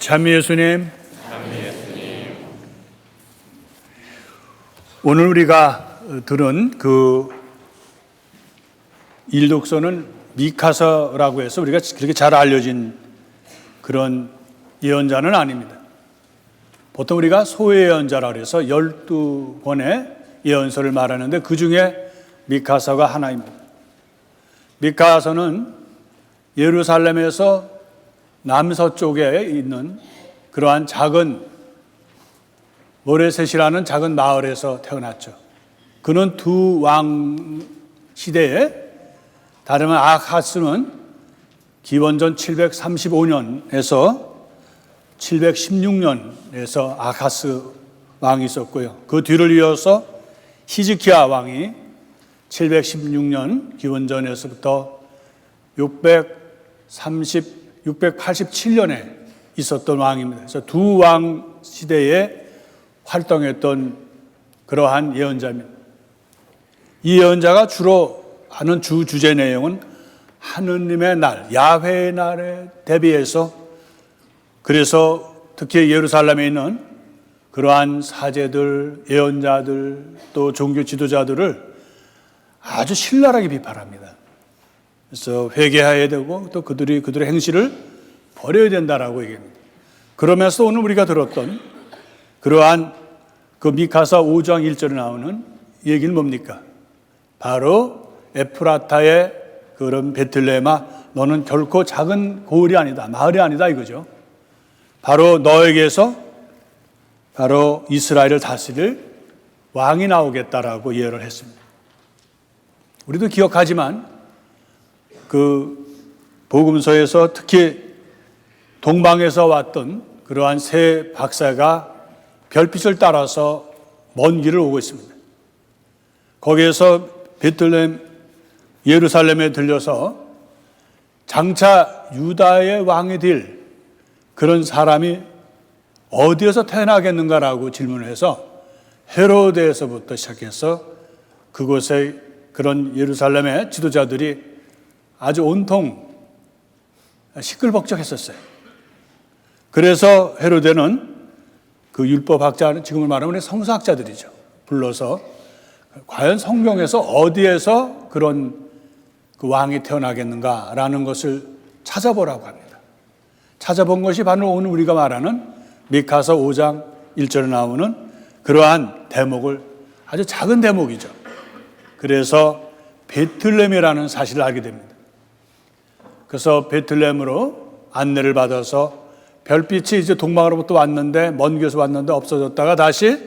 참미 예수님, 오늘 우리가 들은 그 일독서는 미카서라고 해서 우리가 그렇게 잘 알려진 그런 예언자는 아닙니다. 보통 우리가 소예언자라고 해서 12권의 예언서를 말하는데 그 중에 미카서가 하나입니다. 미카서는 예루살렘에서 남서쪽에 있는 그러한 작은 모레셋이라는 작은 마을에서 태어났죠. 그는 두 왕 시대에, 다르면 아하스는 기원전 735년에서 716년에서 아하스 왕이 있었고요. 그 뒤를 이어서 히즈키야 왕이 716년 기원전에서부터 687년에 있었던 왕입니다. 그래서 두 왕 시대에 활동했던 그러한 예언자입니다. 이 예언자가 주로 하는 주제 내용은 하느님의 날, 야훼의 날에 대비해서, 그래서 특히 예루살렘에 있는 그러한 사제들, 예언자들, 또 종교 지도자들을 아주 신랄하게 비판합니다. 그래서 회개해야 되고 또 그들의 행실을 버려야 된다라고 얘기합니다. 그러면서 오늘 우리가 들었던 그러한 그 미카서 5장 1절에 나오는 얘기는 뭡니까? 바로 에프라타의 그런 베들레헴아, 너는 결코 작은 고을이 아니다, 마을이 아니다 이거죠. 바로 너에게서 바로 이스라엘을 다스릴 왕이 나오겠다라고 예언을 했습니다. 우리도 기억하지만 그 복음서에서 특히 동방에서 왔던 그러한 세 박사가 별빛을 따라서 먼 길을 오고 있습니다. 거기에서 베들레헴 예루살렘에 들려서 장차 유다의 왕이 될 그런 사람이 어디에서 태어나겠는가라고 질문을 해서 헤로데에서부터 시작해서 그곳에 그런 예루살렘의 지도자들이 아주 온통 시끌벅적했었어요. 그래서 헤로데는 그 율법학자는, 지금을 말하면 성서학자들이죠, 불러서 과연 성경에서 어디에서 그런 그 왕이 태어나겠는가라는 것을 찾아보라고 합니다. 찾아본 것이 바로 오늘 우리가 말하는 미카서 5장 1절에 나오는 그러한 대목을, 아주 작은 대목이죠. 그래서 베들레헴이라는 사실을 알게 됩니다. 그래서 베들레헴으로 안내를 받아서 별빛이 이제 동방으로부터 왔는데, 먼 길에서 왔는데 없어졌다가 다시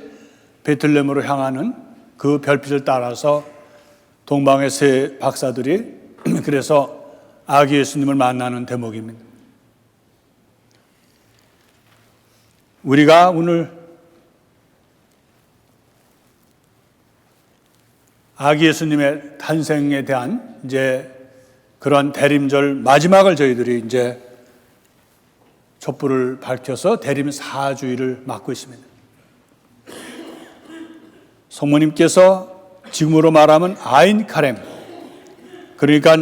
베들레헴으로 향하는 그 별빛을 따라서 동방의 세 박사들이 그래서 아기 예수님을 만나는 대목입니다. 우리가 오늘 아기 예수님의 탄생에 대한 이제 그런 대림절 마지막을 저희들이 이제 촛불을 밝혀서 대림 4주일을 맞고 있습니다. 성모님께서 지금으로 말하면 아인 카렘, 그러니까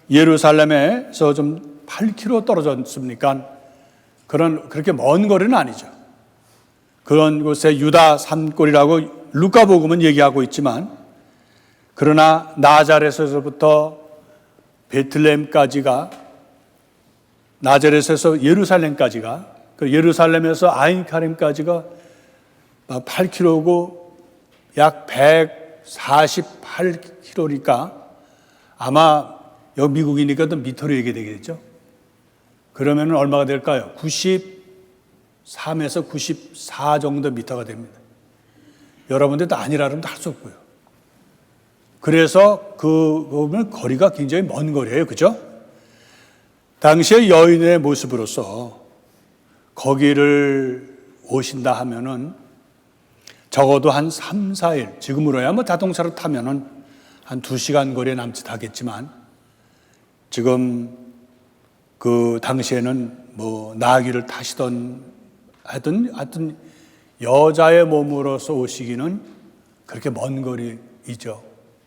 예루살렘에서 좀 8km 떨어졌습니까? 그렇게 먼 거리는 아니죠. 그런 곳에 유다 산골이라고 루카복음은 얘기하고 있지만, 그러나 나자렛에서부터 베들레헴까지가, 나자렛에서 예루살렘까지가, 그 예루살렘에서 아인카렘까지가 8km고 약 148km니까 아마 여기 미국이니까 또 미터로 얘기해야 되겠죠. 그러면 얼마가 될까요? 93에서 94 정도 미터가 됩니다. 여러분들도 아니라 그러면 할 수 없고요. 그래서 그 보면 거리가 굉장히 먼 거리예요. 그죠? 당시의 여인의 모습으로서 거기를 오신다 하면은 적어도 한 3, 4일, 지금으로야 뭐 자동차로 타면은 한 2시간 거리에 남짓하겠지만, 지금 그 당시에는 뭐 나귀를 타시던 하여튼 여자의 몸으로서 오시기는 그렇게 먼 거리이죠.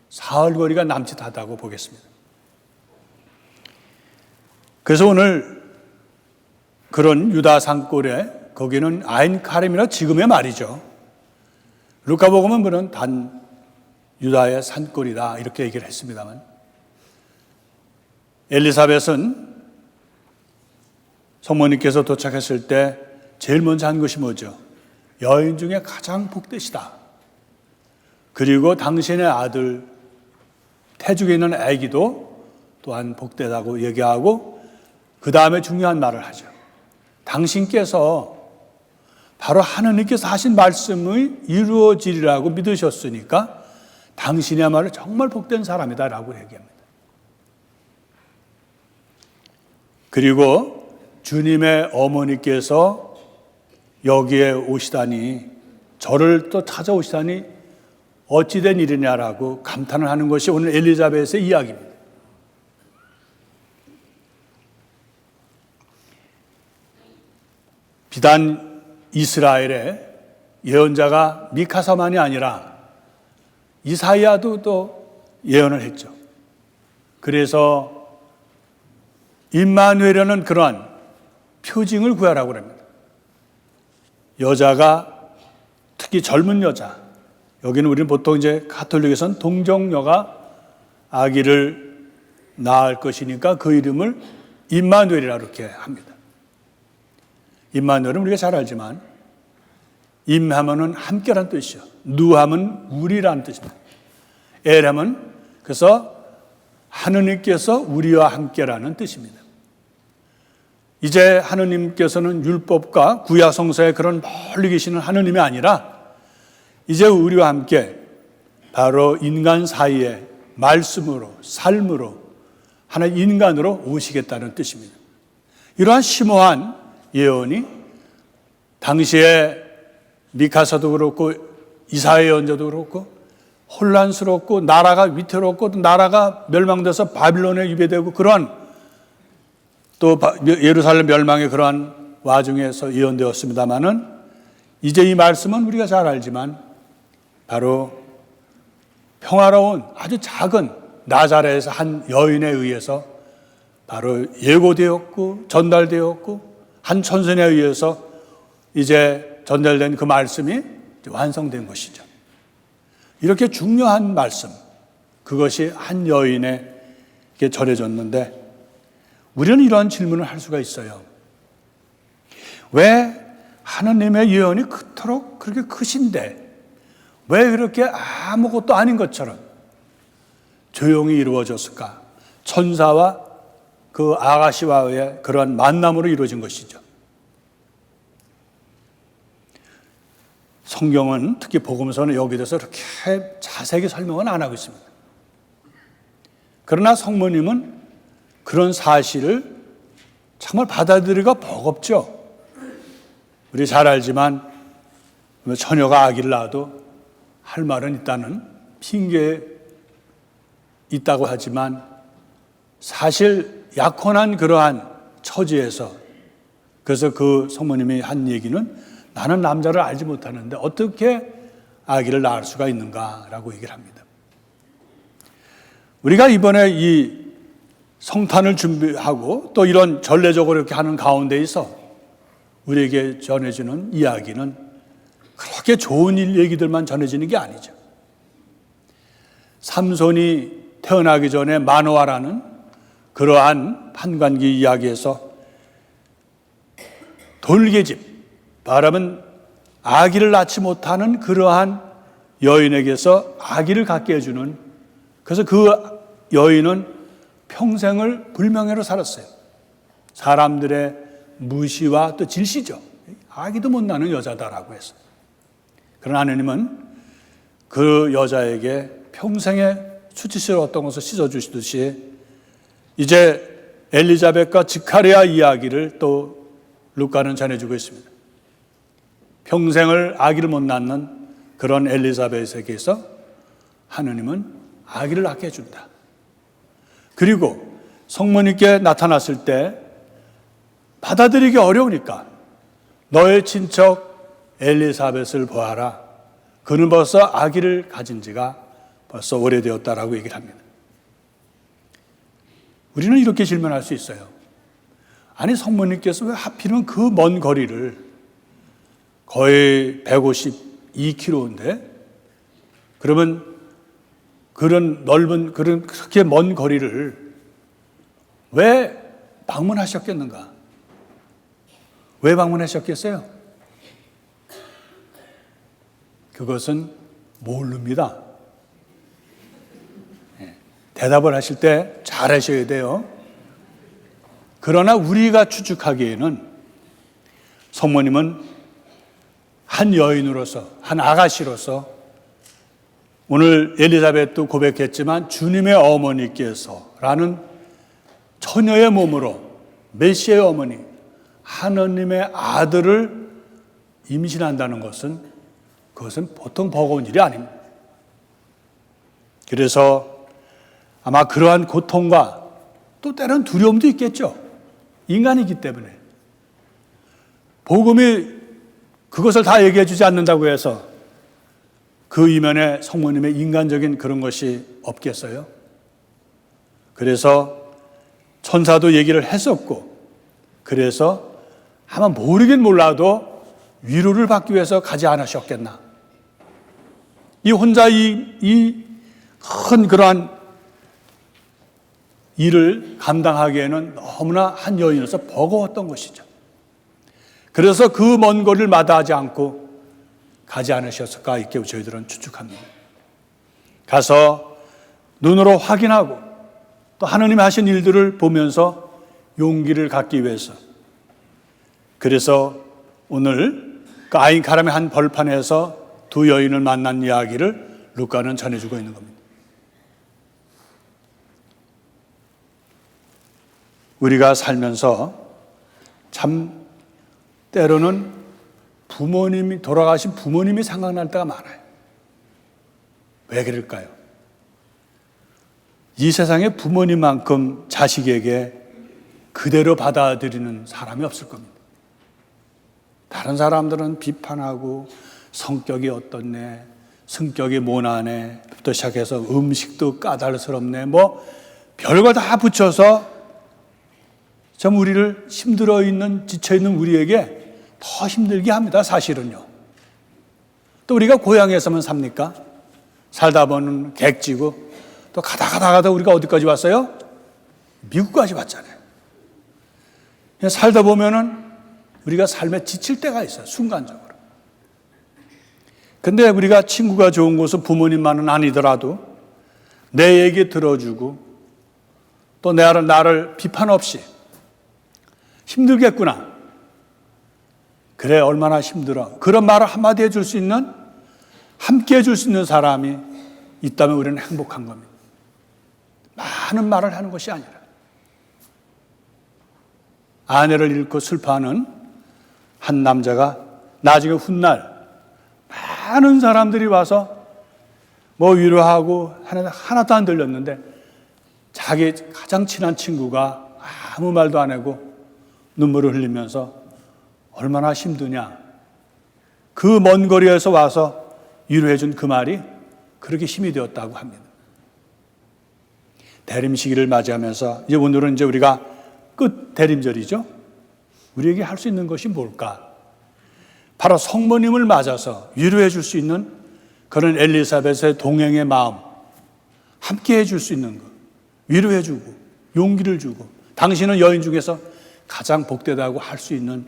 사흘 거리가 남짓하다고 보겠습니다. 그래서 오늘 그런 유다 산골에 거기는 아인 카렘이라 지금의 말이죠. 루카복음은 물론 단 유다의 산골이다 이렇게 얘기를 했습니다만, 엘리사벳은 성모님께서 도착했을 때 제일 먼저 한 것이 뭐죠? 여인 중에 가장 복되시다. 그리고 당신의 아들 태중에 있는 아기도 또한 복되다고 얘기하고, 그 다음에 중요한 말을 하죠. 당신께서 바로 하나님께서 하신 말씀이 이루어지리라고 믿으셨으니까 당신이야말로 정말 복된 사람이다 라고 얘기합니다. 그리고 주님의 어머니께서 여기에 오시다니, 저를 또 찾아오시다니 어찌된 일이냐라고 감탄을 하는 것이 오늘 엘리자벳의 이야기입니다. 비단 이스라엘의 예언자가 미카사만이 아니라 이사야도 또 예언을 했죠. 그래서 임마누엘이라는 그러한 표징을 구하라고 합니다. 여자가, 특히 젊은 여자, 여기는 우리는 보통 이제 가톨릭에서는 동정녀가 아기를 낳을 것이니까 그 이름을 임마누엘이라고 이렇게 합니다. 임마누엘은 우리가 잘 알지만, 임하면은 함께란 뜻이요, 누하면 우리란 뜻입니다. 엘하면 그래서 하느님께서 우리와 함께라는 뜻입니다. 이제 하느님께서는 율법과 구약 성서에 그런 멀리 계시는 하느님이 아니라 이제 우리와 함께 바로 인간 사이에 말씀으로, 삶으로, 하나님 인간으로 오시겠다는 뜻입니다. 이러한 심오한 예언이 당시에 미카사도 그렇고 이사야 예언자도 그렇고 혼란스럽고 나라가 위태롭고 나라가 멸망돼서 바빌론에 유배되고 그러한 또 예루살렘 멸망의 그러한 와중에서 예언되었습니다마는, 이제 이 말씀은 우리가 잘 알지만 바로 평화로운 아주 작은 나자렛에서 한 여인에 의해서 바로 예고되었고 전달되었고 한 천선에 의해서 이제 전달된 그 말씀이 완성된 것이죠. 이렇게 중요한 말씀, 그것이 한 여인에게 전해졌는데, 우리는 이러한 질문을 할 수가 있어요. 왜 하나님의 예언이 그토록 그렇게 크신데 왜 그렇게 아무것도 아닌 것처럼 조용히 이루어졌을까? 천사와 그 아가씨와의 그러한 만남으로 이루어진 것이죠. 성경은, 특히 복음서는 여기에 대해서 그렇게 자세하게 설명은 안 하고 있습니다. 그러나 성모님은 그런 사실을 정말 받아들이기가 버겁죠. 우리 잘 알지만 처녀가 아기를 낳아도 할 말은 있다는 핑계에 있다고 하지만, 사실 약혼한 그러한 처지에서, 그래서 그 성모님이 한 얘기는 나는 남자를 알지 못하는데 어떻게 아기를 낳을 수가 있는가라고 얘기를 합니다. 우리가 이번에 이 성탄을 준비하고 또 이런 전례적으로 이렇게 하는 가운데에서 우리에게 전해지는 이야기는 그렇게 좋은 일 얘기들만 전해지는 게 아니죠. 삼손이 태어나기 전에 마노아라는 그러한 판관기 이야기에서 돌계집, 말하면 아기를 낳지 못하는 그러한 여인에게서 아기를 갖게 해주는, 그래서 그 여인은 평생을 불명예로 살았어요. 사람들의 무시와 또 질시죠. 아기도 못 낳는 여자다라고 해서. 그러나 하느님은 그 여자에게 평생의 수치스러웠던 것을 씻어주시듯이 이제 엘리자벳과 지카리아 이야기를 또 루카는 전해주고 있습니다. 평생을 아기를 못 낳는 그런 엘리자벳에게서 하느님은 아기를 낳게 해준다. 그리고 성모님께 나타났을 때 받아들이기 어려우니까 너의 친척 엘리사벳을 보아라. 그는 벌써 아기를 가진 지가 벌써 오래되었다라고 얘기를 합니다. 우리는 이렇게 질문할 수 있어요. 아니 성모님께서 왜 하필이면 그 먼 거리를 거의 152km인데 그러면 그런 넓은 그렇게 먼 거리를 왜 방문하셨겠는가? 왜 방문하셨겠어요? 그것은 모릅니다. 대답을 하실 때 잘 하셔야 돼요. 그러나 우리가 추측하기에는 성모님은 한 여인으로서, 한 아가씨로서 오늘 엘리사벳도 고백했지만 주님의 어머니께서라는 처녀의 몸으로 메시아의 어머니, 하느님의 아들을 임신한다는 것은 그것은 보통 버거운 일이 아닙니다. 그래서 아마 그러한 고통과 또 때로는 두려움도 있겠죠. 인간이기 때문에. 복음이 그것을 다 얘기해 주지 않는다고 해서 그 이면에 성모님의 인간적인 그런 것이 없겠어요? 그래서 천사도 얘기를 했었고, 그래서 아마 모르긴 몰라도 위로를 받기 위해서 가지 않으셨겠나. 이 혼자 이 큰 그러한 일을 감당하기에는 너무나 한 여인으로서 버거웠던 것이죠. 그래서 그 먼 거리를 마다하지 않고 가지 않으셨을까 이렇게 저희들은 추측합니다. 가서 눈으로 확인하고 또 하느님이 하신 일들을 보면서 용기를 갖기 위해서, 그래서 오늘 그 아인 카람의 한 벌판에서 두 여인을 만난 이야기를 루카는 전해주고 있는 겁니다. 우리가 살면서 참 때로는 돌아가신 부모님이 생각날 때가 많아요. 왜 그럴까요? 이 세상에 부모님만큼 자식에게 그대로 받아들이는 사람이 없을 겁니다. 다른 사람들은 비판하고 성격이 어떻네, 성격이 모나네, 부터 시작해서 음식도 까다롭네, 별거 다 붙여서 참 우리를 힘들어 있는, 지쳐 있는 우리에게 더 힘들게 합니다, 사실은요. 또 우리가 고향에서만 삽니까? 살다 보면 객지고, 또 가다 우리가 어디까지 왔어요? 미국까지 왔잖아요. 살다 보면은 우리가 삶에 지칠 때가 있어요, 순간적으로. 근데 우리가 친구가 좋은 곳은 부모님만은 아니더라도 내 얘기 들어주고 또 나를 비판 없이 힘들겠구나. 그래, 얼마나 힘들어. 그런 말을 한마디 해줄 수 있는, 함께 해줄 수 있는 사람이 있다면 우리는 행복한 겁니다. 많은 말을 하는 것이 아니라. 아내를 잃고 슬퍼하는 한 남자가 나중에 훗날 많은 사람들이 와서 위로하고 하나도 안 들렸는데 자기 가장 친한 친구가 아무 말도 안 하고 눈물을 흘리면서 얼마나 힘드냐. 그 먼 거리에서 와서 위로해 준 그 말이 그렇게 힘이 되었다고 합니다. 대림 시기를 맞이하면서 오늘은 우리가 끝 대림절이죠. 우리에게 할 수 있는 것이 뭘까? 바로 성모님을 맞아서 위로해 줄 수 있는 그런 엘리사벳의 동행의 마음, 함께 해줄 수 있는 것, 위로해 주고 용기를 주고 당신은 여인 중에서 가장 복되다고 할 수 있는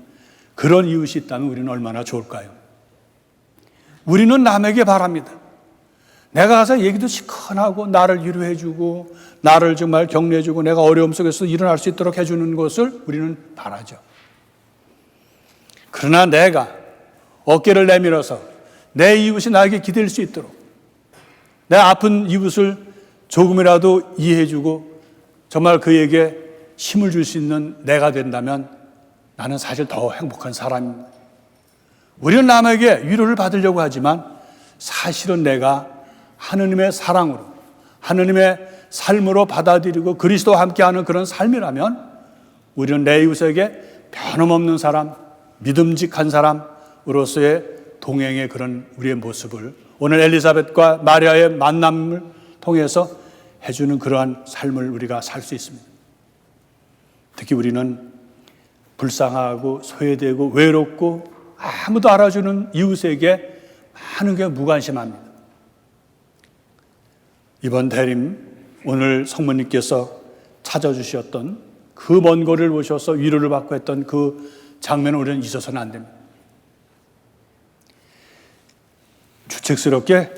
그런 이웃이 있다면 우리는 얼마나 좋을까요? 우리는 남에게 바랍니다. 내가 가서 얘기도 시큰하고 나를 위로해 주고 나를 정말 격려해 주고 내가 어려움 속에서 일어날 수 있도록 해주는 것을 우리는 바라죠. 그러나 내가 어깨를 내밀어서 내 이웃이 나에게 기댈 수 있도록 내 아픈 이웃을 조금이라도 이해해 주고 정말 그에게 힘을 줄 수 있는 내가 된다면 나는 사실 더 행복한 사람입니다. 우리는 남에게 위로를 받으려고 하지만 사실은 내가 하느님의 사랑으로 하느님의 삶으로 받아들이고 그리스도와 함께하는 그런 삶이라면 우리는 내 이웃에게 변함없는 사람, 믿음직한 사람으로서의 동행의 그런 우리의 모습을 오늘 엘리사벳과 마리아의 만남을 통해서 해주는 그러한 삶을 우리가 살 수 있습니다. 특히 우리는 불쌍하고 소외되고 외롭고 아무도 알아주는 이웃에게 많은 게 무관심합니다. 이번 대림 오늘 성모님께서 찾아주셨던 그 먼 거리를 오셔서 위로를 받고 했던 그 장면을 우리는 잊어서는 안 됩니다. 주책스럽게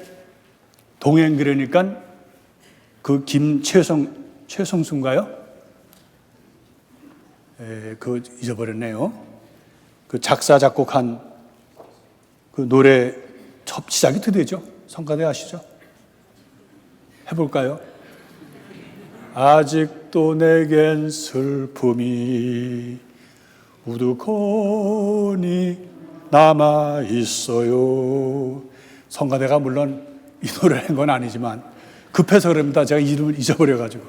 동행 그러니까 그 최성수인가요? 그 잊어버렸네요. 그 작사 작곡한 그 노래 첫 시작이 어떻게 되죠? 성가대 아시죠? 해볼까요? 아직도 내겐 슬픔이 우두커니 남아 있어요. 성가대가 물론 이 노래를 한 건 아니지만 급해서 그럽니다. 제가 이름을 잊어버려가지고.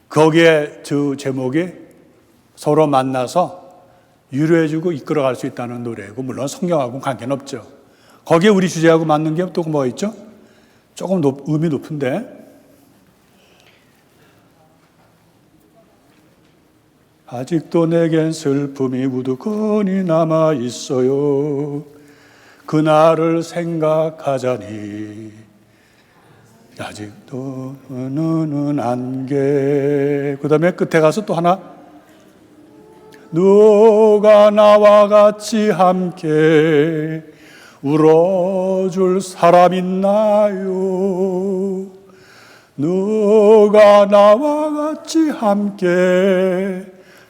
거기에 그 제목이 서로 만나서 위로해주고 이끌어갈 수 있다는 노래고, 물론 성경하고는 관계는 없죠. 거기에 우리 주제하고 맞는 게 또 뭐 있죠? 조금 음이 높은데, 아직도 내겐 슬픔이 우두커니 남아 있어요. 그날을 생각하자니 아직도 눈은 안개. 그 다음에 끝에 가서 또 하나, 누가 나와 같이 함께 울어줄 사람 있나요? 누가 나와 같이 함께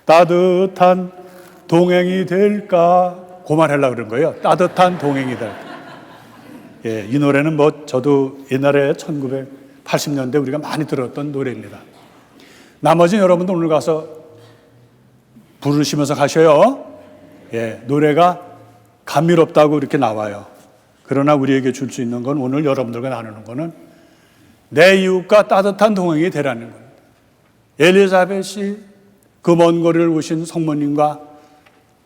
따뜻한 동행이 될까? 그 말 하려고 그런 거예요. 따뜻한 동행이 될까? 예, 이 노래는 뭐 저도 옛날에 1980년대 우리가 많이 들었던 노래입니다. 나머지는 여러분들 오늘 가서 부르시면서 가셔요. 예, 노래가 감미롭다고 이렇게 나와요. 그러나 우리에게 줄 수 있는 건, 오늘 여러분들과 나누는 거는 내 이웃과 따뜻한 동행이 되라는 겁니다. 엘리사벳이 그 먼 거리를 오신 성모님과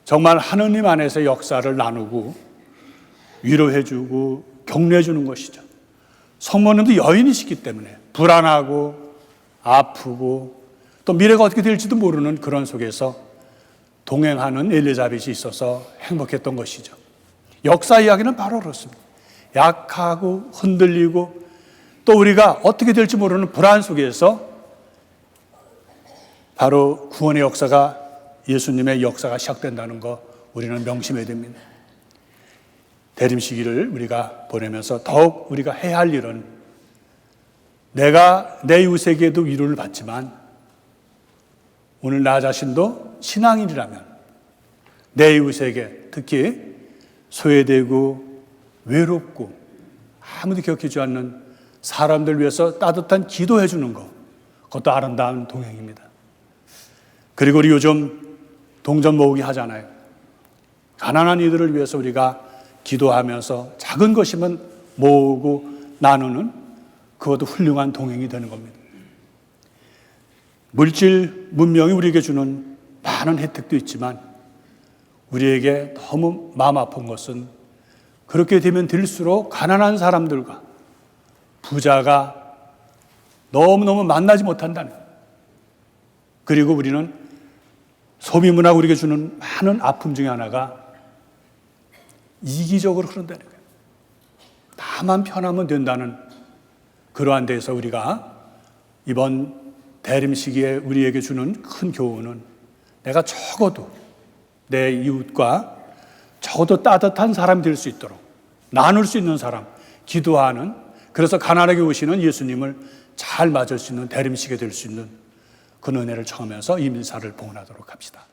정말 하느님 안에서 역사를 나누고 위로해주고 격려해주는 것이죠. 성모님도 여인이시기 때문에 불안하고 아프고 또 미래가 어떻게 될지도 모르는 그런 속에서 동행하는 엘리사벳이 있어서 행복했던 것이죠. 역사 이야기는 바로 그렇습니다. 약하고 흔들리고 또 우리가 어떻게 될지 모르는 불안 속에서 바로 구원의 역사가, 예수님의 역사가 시작된다는 거 우리는 명심해야 됩니다. 대림 시기를 우리가 보내면서 더욱 우리가 해야 할 일은, 내가 내 이웃에게도 위로를 받지만 오늘 나 자신도 신앙인이라면 내 이웃에게, 특히 소외되고 외롭고 아무도 기억해주지 않는 사람들 위해서 따뜻한 기도해 주는 것, 그것도 아름다운 동행입니다. 그리고 우리 요즘 동전 모으기 하잖아요. 가난한 이들을 위해서 우리가 기도하면서 작은 것이면 모으고 나누는, 그것도 훌륭한 동행이 되는 겁니다. 물질 문명이 우리에게 주는 많은 혜택도 있지만 우리에게 너무 마음 아픈 것은, 그렇게 되면 될수록 가난한 사람들과 부자가 너무너무 만나지 못한다는 거예요. 그리고 우리는 소비문화가 우리에게 주는 많은 아픔 중에 하나가 이기적으로 흐른다는 거예요. 나만 편하면 된다는 그러한 데서 우리가 이번 대림 시기에 우리에게 주는 큰 교훈은, 내가 적어도 내 이웃과 적어도 따뜻한 사람이 될 수 있도록 나눌 수 있는 사람, 기도하는, 그래서 가난하게 오시는 예수님을 잘 맞을 수 있는 대림 시기가 될 수 있는 그 은혜를 청하면서 이 민사를 봉헌하도록 합시다.